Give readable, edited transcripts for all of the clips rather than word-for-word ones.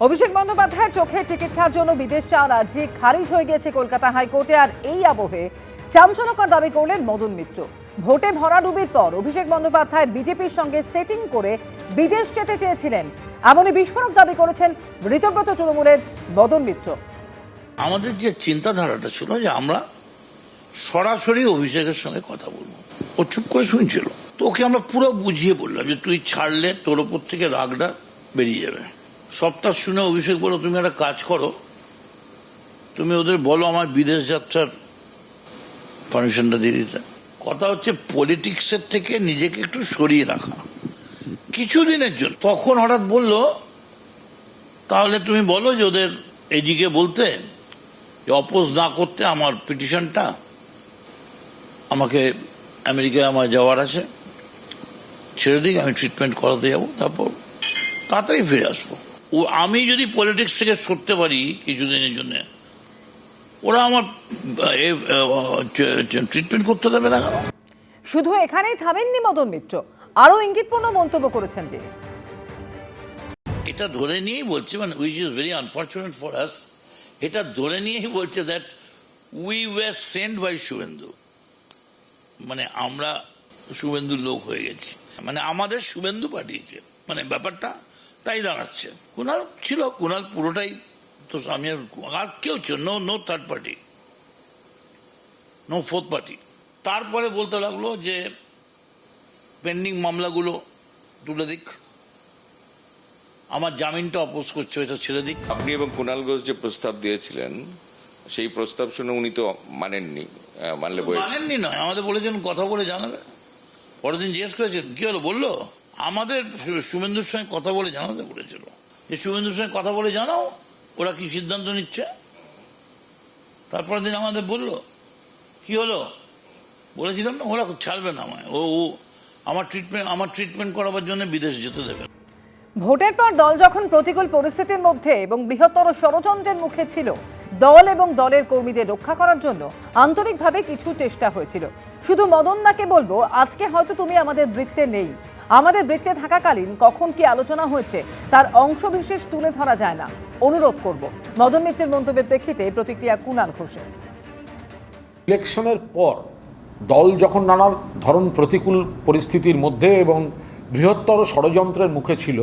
অভিষেক বন্দ্যোপাধ্যায়ের চোখে চিকিৎসার জন্য বিদেশ যাওয়া রাজ্যে খারিজ হয়ে গেছে কলকাতা হাইকোর্টে। আর এই আবহে চাঞ্চল্যকর দাবি করলেন মদন মিত্র। ভোটে ভরাডুবির পর অভিষেক বন্দ্যোপাধ্যায় বিজেপির সঙ্গে সেটিং করে বিদেশ যেতে চেয়েছিলেন, এমনই বিস্ফোরক দাবি করেছেন ঋতব্রত তৃণমূলের মদন মিত্র। আমাদের যে চিন্তাধারাটা ছিল যে আমরা সরাসরি অভিষেকের সঙ্গে কথা বলবো, ও চুপ করে শুনছিল, তো ওকে আমরা পুরো বুঝিয়ে বললাম যে তুই ছাড়লে তোর ওপর থেকে রাগটা বেরিয়ে যাবে। সবটা শুনে অভিষেক বলো, তুমি একটা কাজ করো, তুমি ওদের বলো আমার বিদেশ যাত্রার পারমিশনটা দিয়ে দিতে। কথা হচ্ছে পলিটিক্সের থেকে নিজেকে একটু সরিয়ে রাখা কিছুদিনের জন্য। তখন হঠাৎ বললো, তাহলে তুমি বলো যে ওদের এদিকে বলতে অপোজ না করতে আমার পিটিশনটা, আমাকে আমেরিকায় আমার যাওয়ার আছে, ছেড়ে দিক, আমি ট্রিটমেন্ট করাতে যাবো, তারপর তাড়াতাড়ি ফিরে আসবো। ও আমি যদি পলিটিক্স থেকে সরতে পারি কিছুদিনের জন্য, ওরা আমার ট্রিটমেন্ট করতে দেবে না। শুধু এখানেই থামেননি মদন মিত্র, আরো ইঙ্গিতপূর্ণ মন্তব্য করেছেন তিনি। এটা ধরে নিয়েই বলছে, মানে which is very unfortunate for us, এটা ধরে নিয়েই বলছে that we were sent by Suvendu, মানে আমরা শুভেন্দুর লোক হয়ে গেছি, মানে আমাদের শুভেন্দু পাঠিয়েছে, মানে ব্যাপারটা তাই দাঁড়াচ্ছে। কুণাল ছিল, কুণাল পুরোটাই তো, আমি আর কেউ ছিল, no third party, no fourth party. তারপরে বলতে লাগলো যে পেন্ডিং মামলাগুলো তুলে দিক, আমার জামিনটা অপোজ করছে, এটা ছেড়ে দিক। আপনি এবং কুণাল ঘোষ যে প্রস্তাব দিয়েছিলেন, সেই প্রস্তাব শুনে উনি তো মানেননি। মানেননি নয়, আমাদের বলেছেন কথা বলে জানাবে। পরের দিন জিজ্ঞেস করেছেন কি হলো, বললো আমাদের শুভেন্দুর সঙ্গে কথা বলে জানাতে বলেছিল, যে শুভেন্দুর সঙ্গে কথা বলে জানাও ওরা কি সিদ্ধান্ত নিচ্ছে। তারপরের দিন আমাদের বললো কি হলো, বলেছিলাম না ওরা ছাড়বে না আমায়, ও আমার ট্রিটমেন্ট করাবার জন্য বিদেশ যেতে দেবে। ভোটের পর দল যখন প্রতিকূল পরিস্থিতির মধ্যে এবং বৃহত্তর ষড়যন্ত্রের মুখে ছিল, দল এবং দলের কর্মীদের রক্ষা করার জন্য আন্তরিকভাবে কিছু চেষ্টা হয়েছিল। শুধু মদনদাকে বলবো, আজকে হয়তো তুমি আমাদের বৃত্তে নেই, আমাদের বৃত্তে থাকাকালীন কখন কি আলোচনা হয়েছে তার অংশবিশেষ তুলে ধরা যায় না, অনুরোধ করব। মদন মিত্রের মন্তব্যের প্রেক্ষিতে প্রতিক্রিয়া কুণাল ঘোষের। ইলেকশনের পর দল যখন নানা ধরন প্রতিকূল পরিস্থিতির মধ্যে এবং বৃহত্তর ষড়যন্ত্রের মুখে ছিল,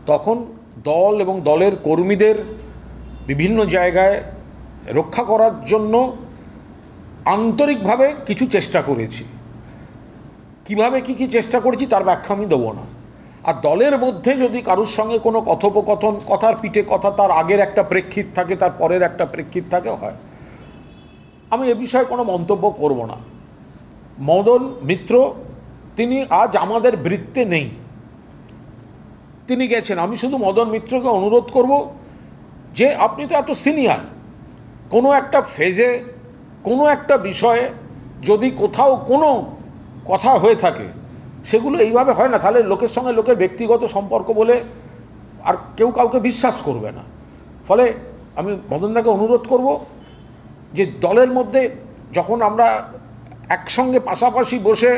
তখন দল এবং দলের কর্মীদের বিভিন্ন জায়গায় রক্ষা করার জন্য আন্তরিকভাবে কিছু চেষ্টা করেছি। কিভাবে কি চেষ্টা করেছি তার ব্যাখ্যা আমি দেবো না। আর দলের মধ্যে যদি কারোর সঙ্গে কোনো কথোপকথন, কথার পিঠে কথা, তার আগের একটা প্রেক্ষিত থাকে, তার পরের একটা প্রেক্ষিত থাকে, হয়, আমি এ বিষয়ে কোনো মন্তব্য করব না। মদন মিত্র তিনি আজ আমাদের বৃত্তে নেই, তিনি গেছেন। আমি শুধু মদন মিত্রকে অনুরোধ করব যে আপনি তো এত সিনিয়র, কোনো একটা ফেজে, কোনো একটা বিষয়ে যদি কোথাও কোনো কথা হয়ে থাকে, সেগুলো এইভাবে হয় না, তাহলে লোকের সঙ্গে লোকের ব্যক্তিগত সম্পর্ক বলে আর কেউ কাউকে বিশ্বাস করবে না। ফলে আমি মদনদাকে অনুরোধ করব যে দলের মধ্যে যখন আমরা একসঙ্গে পাশাপাশি বসে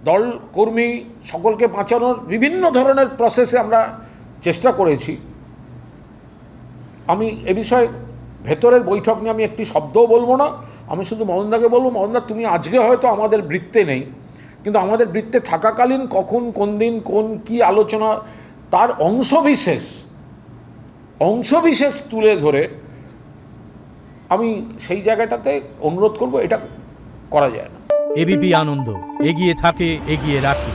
দল কর্মী সকলকে বাঁচানোর বিভিন্ন ধরনের প্রসেসে আমরা চেষ্টা করেছি, আমি এ বিষয়ে ভেতরের বৈঠক নিয়ে আমি একটি শব্দও বলবো না। আমি শুধু মদনদাকে বলবো, মদনদা তুমি আজকে হয়তো আমাদের বৃত্তে নেই, কিন্তু আমাদের বৃত্তে থাকাকালীন কখন, কোন দিন, কোন কি আলোচনা, তার অংশবিশেষ তুলে ধরে আমি সেই জায়গাটাতে অনুরোধ করব, এটা করা যায় না। এবিপি আনন্দ, এগিয়ে থাকে, এগিয়ে রাখে।